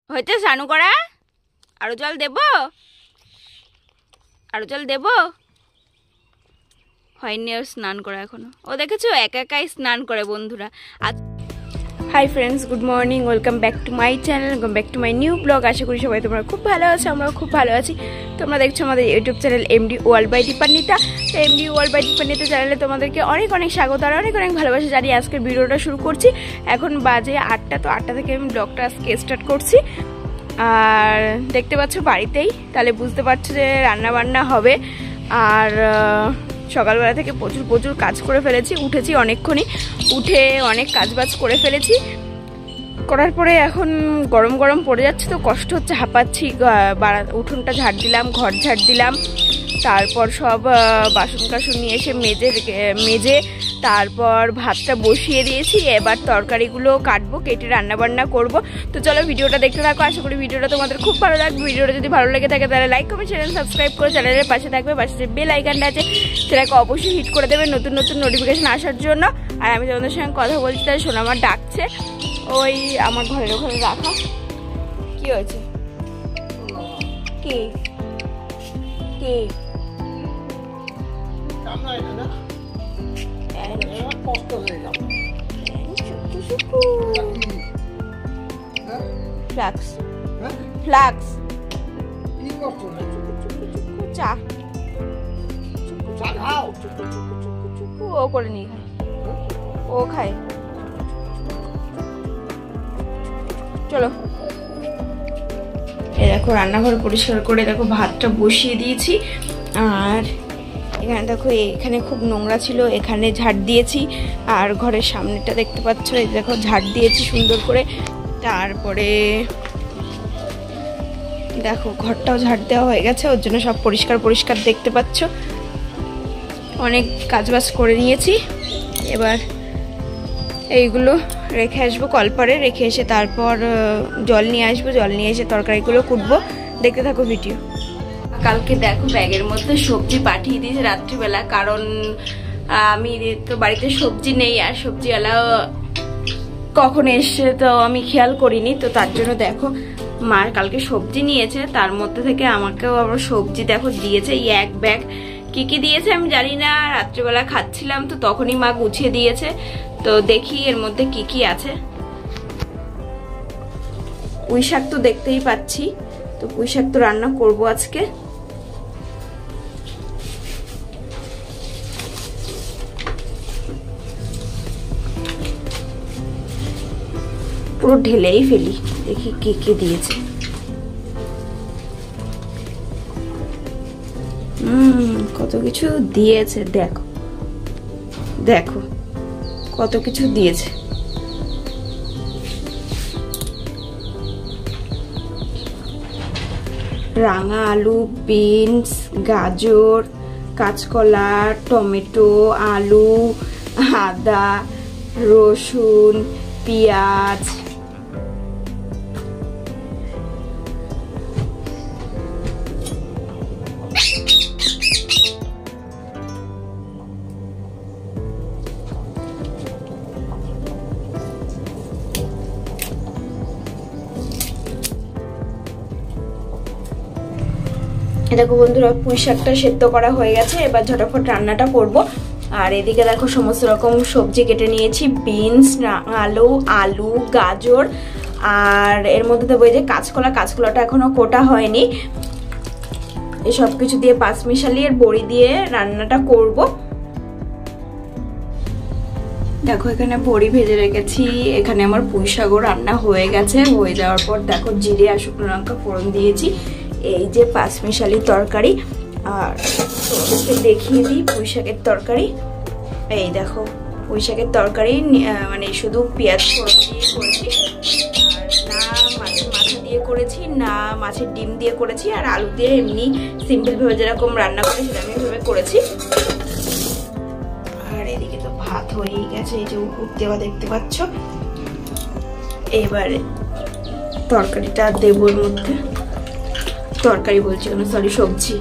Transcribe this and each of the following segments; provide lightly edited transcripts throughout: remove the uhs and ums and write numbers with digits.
হয়েছে স্নান করা? আরো জল দেব? আরো জল দেব? হয়নি আর স্নান করা এখনো। ও দেখেছো একা একাই স্নান করে বন্ধুরা। Hi friends, good morning, welcome back to my channel, welcome back to my new blog. আশা করি সবাই তোমরা খুব ভালো আছো, আমরাও খুব ভালো আছি। তোমরা দেখছো আমাদের YouTube channel MD world by Dipanwita. তো এমডি ওয়ার্ল্ড বাই দীপান্বিতা চ্যানেলে তোমাদেরকে অনেক অনেক স্বাগত আর অনেক অনেক ভালোবাসা জানিয়ে আজকের ভিডিওটা শুরু করছি। এখন বাজে 8টা, তো 8টা থেকে আমি ব্লগটা আজকে স্টার্ট করছি। আর দেখতে পাচ্ছ বাড়িতেই, তাহলে বুঝতে পারছো যে রান্না বান্না হবে। আর সকালবেলা থেকে প্রচুর কাজ করে ফেলেছি, উঠেছি অনেকক্ষণই, উঠে অনেক কাজবাজ করে ফেলেছি। করার পরে এখন গরম গরম পড়ে যাচ্ছে, তো কষ্ট হচ্ছে, হাঁপাচ্ছি। উঠোনটা ঝাড় দিলাম, ঘর ঝাড় দিলাম, তারপর সব বাসন কাসন নিয়ে এসে মেজে তারপর ভাতটা বসিয়ে দিয়েছি। এবার তরকারিগুলো কাটবো, কেটে রান্না বান্না করবো। তো চলো ভিডিওটা দেখতে থাকো, আশা করি ভিডিওটা তোমাদের খুব ভালো লাগবে। ভিডিওটা যদি ভালো লেগে থাকে তাহলে লাইক কমেন্ট চ্যানেল সাবস্ক্রাইব করে চ্যানেলের পাশে থাকবে, পাশে যে বেল আইকনটা আছে সেটাকে অবশ্যই হিট করে দেবে নতুন নতুন নোটিফিকেশন আসার জন্য। আর আমি তোমাদের সঙ্গে কথা বলছি, তাই শোনা আমার ডাকছে, ওই আমার ঘরের ওখানে রাখা। কি হয়েছে? কি কি ফ্লাক্স ফ্লাক্স চা ও করে নিয়ে খায়, ও খায়। চলো এই দেখো রান্নাঘর পরিষ্কার করে দেখো ভাতটা বসিয়ে দিয়েছি। আর এখানে দেখো, এখানে খুব নোংরা ছিল, এখানে ঝাড় দিয়েছি। আর ঘরের সামনেটা দেখতে পাচ্ছ, এই দেখো ঝাড় দিয়েছি সুন্দর করে। তারপরে দেখো ঘরটাও ঝাড় দেওয়া হয়ে গেছে, ওর জন্য সব পরিষ্কার পরিষ্কার দেখতে পাচ্ছ। অনেক কাজবাজ করে নিয়েছি। এবার এইগুলো রেখে আসবো কলপারে, রেখে এসে তারপর জল নিয়ে আসবো, জল নিয়ে এসে তরকারিগুলো কুটবো। দেখতে থাকো ভিডিও। কালকে দেখো ব্যাগের মধ্যে সবজি পাঠিয়ে দিয়েছে রাত্রিবেলা, কারণ আমি তো বাড়িতে সবজি নেই, আর সবজিওয়ালা কখন এসে তো আমি খেয়াল করিনি। তো তার জন্য দেখো মা কালকে সবজি নিয়েছে, তার মধ্যে থেকে আমাকেও আবার সবজি দেখো দিয়েছে এই এক ব্যাগ। কি কি দিয়েছে আমি জানি না, রাত্রিবেলা খাচ্ছিলাম তো তখনই মা গুছিয়ে দিয়েছে। তো দেখি এর মধ্যে কি কি আছে। পুঁই শাক তো দেখতেই পাচ্ছি, তো পুঁই শাক তো রান্না করবো আজকে। পুরো ঢেলেই ফেলি, দেখি কি কি দিয়েছে। কত কিছু দিয়েছে, দেখো দেখো কত কিছু দিয়েছে। রাঙা আলু, বিনস, গাজর, কাঁচকলা, টমেটো, আলু, আদা, রসুন, পেঁয়াজ, দেখো বন্ধুরা পুঁই শাকটা সেদ্ধ করা হয়ে গেছে, এবার ঝটাফট রান্নাটা করব। আর এদিকে দেখো সমস্ত রকম সবজি কেটে নিয়েছি, বিনস, আলু, গাজর, আর এর মধ্যে দেবো এই যে কাঁচকলা। কাঁচকলাটা এখনো কোটা হয়নি। এই সব কিছু দিয়ে পাঁচমিশালি আর বড়ি দিয়ে রান্নাটা করব। দেখো এখানে বড়ি ভেজে রেখেছি, এখানে আমার পুঁই শাকও রান্না হয়ে গেছে। হয়ে যাওয়ার পর দেখো জিরে আর শুকনো লঙ্কা ফোড়ন দিয়েছি। এই যে পাঁচমিশালি তরকারি। আর দেখিয়ে দিই পুঁই শাকের তরকারি। এই দেখো পুঁই শাকের তরকারি, মানে শুধু পেঁয়াজ ফোড়ন দিয়ে করেছি, আর না মাছের মাথা দিয়ে করেছি, না মাছের ডিম দিয়ে করেছি, আর আলু দিয়ে এমনি সিম্পল ভাবে যেরকম রান্না করি সেরকম ভাবে করেছি। আর এদিকে তো ভাত হয়েই গেছে, এই যে উপর দেওয়া দেখতে পাচ্ছ। এবারে তরকারিটা দেবো এর মধ্যে, তরকারি বলছি কেন, সরি সবজি।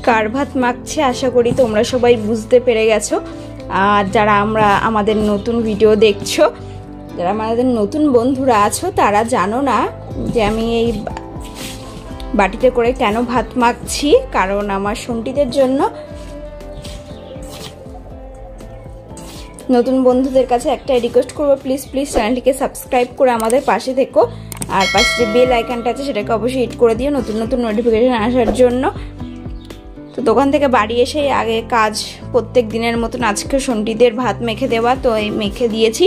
কার ভাত মাখছে আশা করি তোমরা সবাই বুঝতে পেরে গেছো। আর যারা আমাদের নতুন ভিডিও দেখছো, যারা আমাদের নতুন বন্ধুরা আছো, তারা জানো না যে আমি এই বাটিতে করে কেন ভাত মাখছি, কারণ আমার সন্টিদের জন্য। নতুন বন্ধুদের কাছে একটা রিকোয়েস্ট করবো, প্লিজ প্লিজ চ্যানেলটিকে সাবস্ক্রাইব করে আমাদের পাশে থেকো, আর পাশে যে বেল আইকনটা আছে সেটাকে অবশ্যই হিট করে দিও নতুন নতুন নোটিফিকেশন আসার জন্য। তো দোকান থেকে বাড়ি এসে আগে কাজ প্রত্যেক দিনের মতন আজকে সন্টিদের ভাত মেখে দেওয়া, তো এই মেখে দিয়েছি।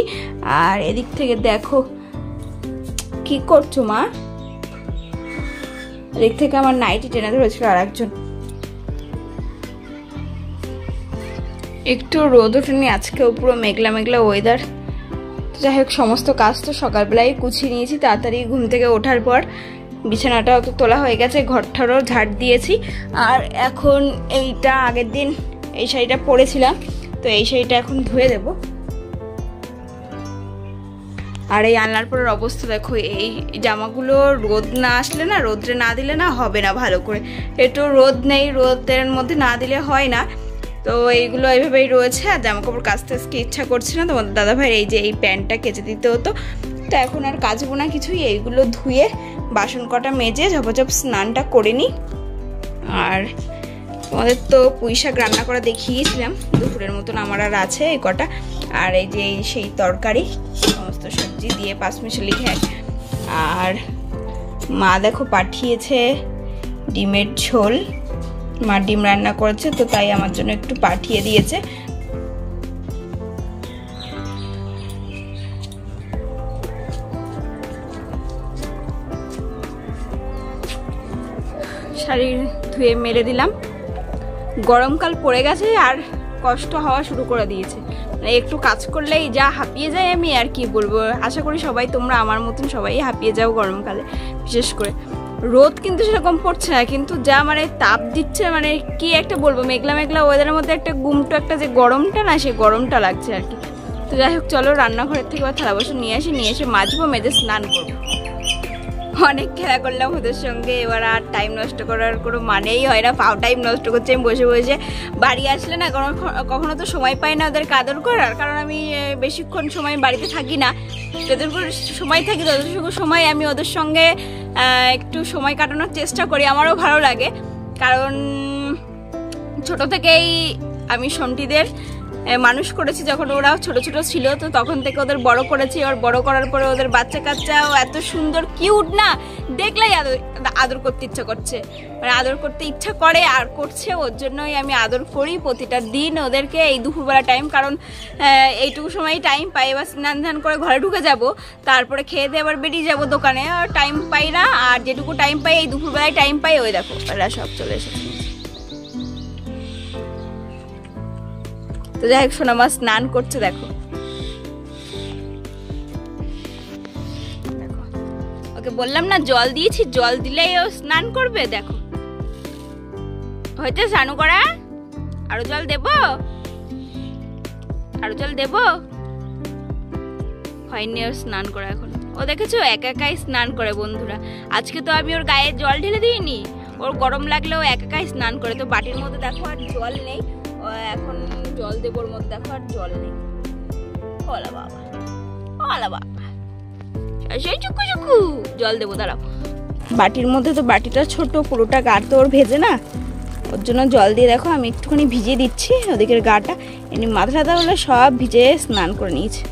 আর এদিক থেকে দেখো কি করছো মা, এদিক থেকে আমার নাইটি টেনে ধরেছিল আর একজন। একটু রোদ ওঠেনি, আজকেও পুরো মেঘলা মেঘলা ওয়েদার। যাই হোক, সমস্ত কাজ তো সকালবেলায় গুছিয়ে নিয়েছি তাড়াতাড়ি ঘুম থেকে ওঠার পর। বিছানাটাও তো তোলা হয়ে গেছে, ঘরটারও ঝাড় দিয়েছি। আর এখন এইটা আগের দিন এই শাড়িটা পরেছিলাম, তো এই শাড়িটা এখন ধুয়ে দেব। আর এই আনলার পরের অবস্থা দেখো, এই জামাগুলো রোদ না আসলে না, রোদ্রে না দিলে না হবে না ভালো করে। একটু রোদ নেই, রোদের মধ্যে না দিলে হয় না। তো এইগুলো এইভাবেই রয়েছে, আর জামা কাপড় কাচতে আজকে ইচ্ছা করছে না। তোমাদের দাদাভাইয়ের এই যে এই প্যান্টটা কেচে দিতে হতো, তো এখন আর কাচবো না কিছুই। এইগুলো ধুয়ে বাসন কটা মেজে ঝপঝপ স্নানটা করে নিই। আর তোমাদের তো পুঁই শাক রান্না করা দেখিয়েছিলাম, দুপুরের মতন আমার আর আছে এই কটা। আর এই যে সেই তরকারি, সমস্ত সবজি দিয়ে পাঁচমিশালি ঘ্যাট। আর মা দেখো পাঠিয়েছে ডিমের ঝোল, মা ডিম রান্না করেছে, তো তাই আমার জন্য একটু পাঠিয়ে দিয়েছে। শাড়ি ধুয়ে মেরে দিলাম। গরমকাল পড়ে গেছে আর কষ্ট হওয়া শুরু করে দিয়েছে, মানে একটু কাজ করলেই যা হাঁপিয়ে যাই আমি, আর কি বলবো। আশা করি সবাই তোমরা আমার মতন সবাই হাঁপিয়ে যাও গরমকালে। বিশেষ করে রোদ কিন্তু সেরকম পড়ছে না, কিন্তু যা মানে তাপ দিচ্ছে, মানে কি একটা বলবো, মেঘলা মেঘলা ওয়েদারের মধ্যে একটা গুমটো একটা যে গরমটা না, সেই গরমটা লাগছে আর কি। তো যাই হোক, চলো রান্নাঘরের থেকে বা থালা বাসন নিয়ে এসে মাজবো, মেজে স্নান করবো। অনেক খেলা করলাম ওদের সঙ্গে, এবার আর টাইম নষ্ট করার কোনো মানেই হয় না। পাও টাইম নষ্ট করছে আমি বসে বসে। বাড়ি আসলে না কখনো তো সময় পাই না ওদেরকে আদর করার, কারণ আমি বেশিক্ষণ সময় বাড়িতে থাকি না। যতটুকু সময় থাকি ততটুকু সময় আমি ওদের সঙ্গে একটু সময় কাটানোর চেষ্টা করি। আমারও ভালো লাগে, কারণ ছোট থেকেই আমি সন্টিদের মানুষ করেছি। যখন ওরা ছোট ছোট ছিল, তো তখন থেকে ওদের বড় করেছি। আর বড় করার পরে ওদের বাচ্চা কাচ্চাও এত সুন্দর কিউট না, দেখলেই আদর করতে ইচ্ছা করছে, মানে আদর করতে ইচ্ছা করে আর করছে। ওর জন্যই আমি আদর করি প্রতিটা দিন ওদেরকে এই দুপুরবেলা টাইম, কারণ এইটুকু সময় টাইম পাই। এবার স্নান ধান করে ঘরে ঢুকে যাব, তারপরে খেয়ে দিয়ে আবার বেরিয়ে যাব দোকানে, আর টাইম পাই না। আর যেটুকু টাইম পাই এই দুপুরবেলায় টাইম পাই। ওই দেখো এরা সব চলে এসেছে। তো যাই হোক, সোনামা স্নান করছে, দেখো দেখো, ওকে বললাম না জল দিয়েছি, জল দিলেই ও স্নান করবে। দেখো হয়েছে স্নান করা, আরো জল দেব, আরো জল দেব, হয়নি ওর স্নান করা এখন। ও দেখেছো একা একাই স্নান করে বন্ধুরা। আজকে তো আমি ওর গায়ে জল ঢেলে দিইনি, ওর গরম লাগলে ও একা একাই স্নান করে। তো বাটির মধ্যে দেখো আর জল নেই, এখন জল দেবোর মধ্যে দেখো আর জল নেই। ওলা বাবা, ওলা বাবা, সেই চুকু চুকু জল দেবো, দাঁড়াও। বাটির মধ্যে তো বাটিটা ছোট, পুরোটা গা তো ওর ভেজে না, ওর জন্য জল দিয়ে দেখো আমি একটুখানি ভিজিয়ে দিচ্ছি ওদিকের গাটা। এমনি মাথা টাথা হলে সব ভিজে স্নান করে নিয়েছে।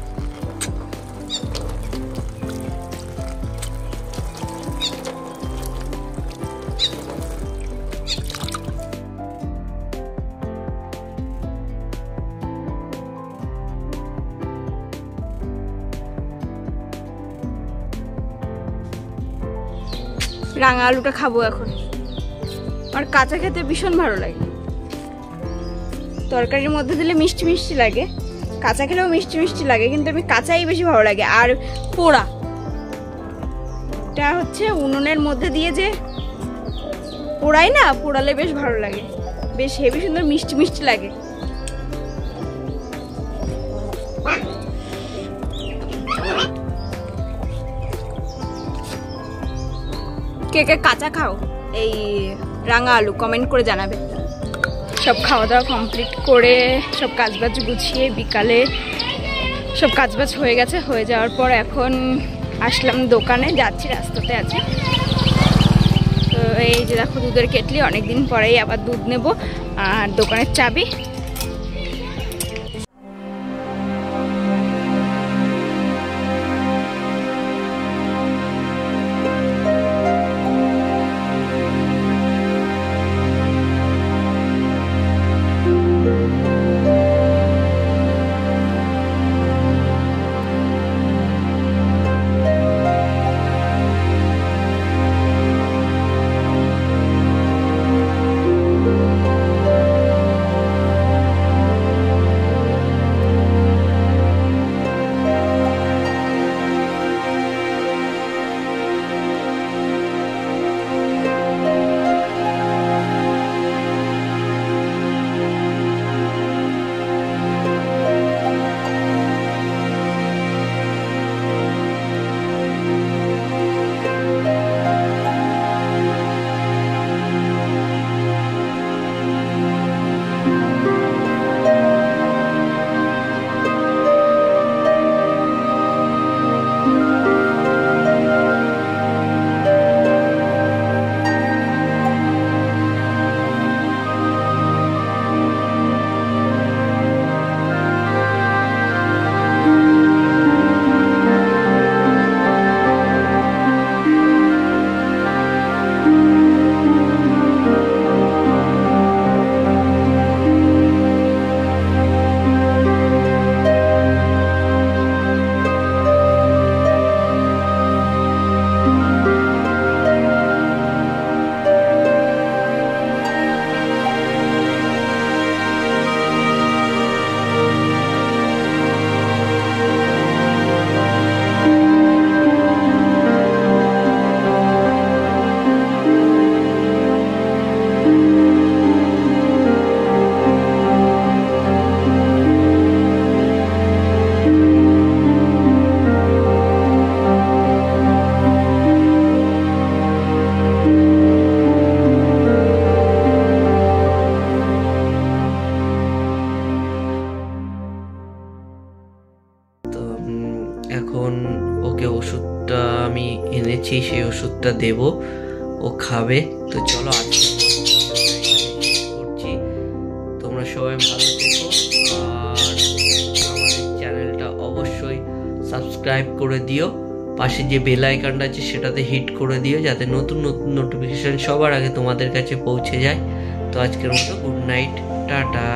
রাঙা আলুটা খাবো এখন, আর কাঁচা খেতে ভীষণ ভালো লাগে। তরকারির মধ্যে দিলে মিষ্টি মিষ্টি লাগে, কাঁচা খেলেও মিষ্টি মিষ্টি লাগে, কিন্তু আমি কাঁচাই বেশি ভালো লাগে। আর পোড়া, এটা হচ্ছে উনুনের মধ্যে দিয়ে যে পোড়াই না, পোড়ালে বেশ ভালো লাগে, বেশ হেভি সুন্দর মিষ্টি মিষ্টি লাগে। কে কে কাঁচা খাও এই রাঙা আলু, কমেন্ট করে জানাবে। সব খাওয়া দাওয়া কমপ্লিট করে সব কাজবাজ গুছিয়ে বিকালে সব কাজবাজ হয়ে গেছে। হয়ে যাওয়ার পর এখন আসলাম দোকানে, যাচ্ছি, রাস্তাতে আছে। তো এই যে দেখো দুধের কেটলি, অনেকদিন পরেই আবার দুধ নেব আর দোকানের চাবি। এখন ওকে ওষুধটা আমি এনেছি, সেই ওষুধটা দেব, ও খাবে। তো চলো আজকে করছি, তোমরা সবাই ভালো থেকো আর আমাদের চ্যানেলটা অবশ্যই সাবস্ক্রাইব করে দিও, পাশে যে বেল আইকনটা আছে সেটাতে হিট করে দিও যাতে নতুন নতুন নোটিফিকেশন সবার আগে তোমাদের কাছে পৌঁছে যায়। তো আজকের মতো গুড নাইট, টাটা।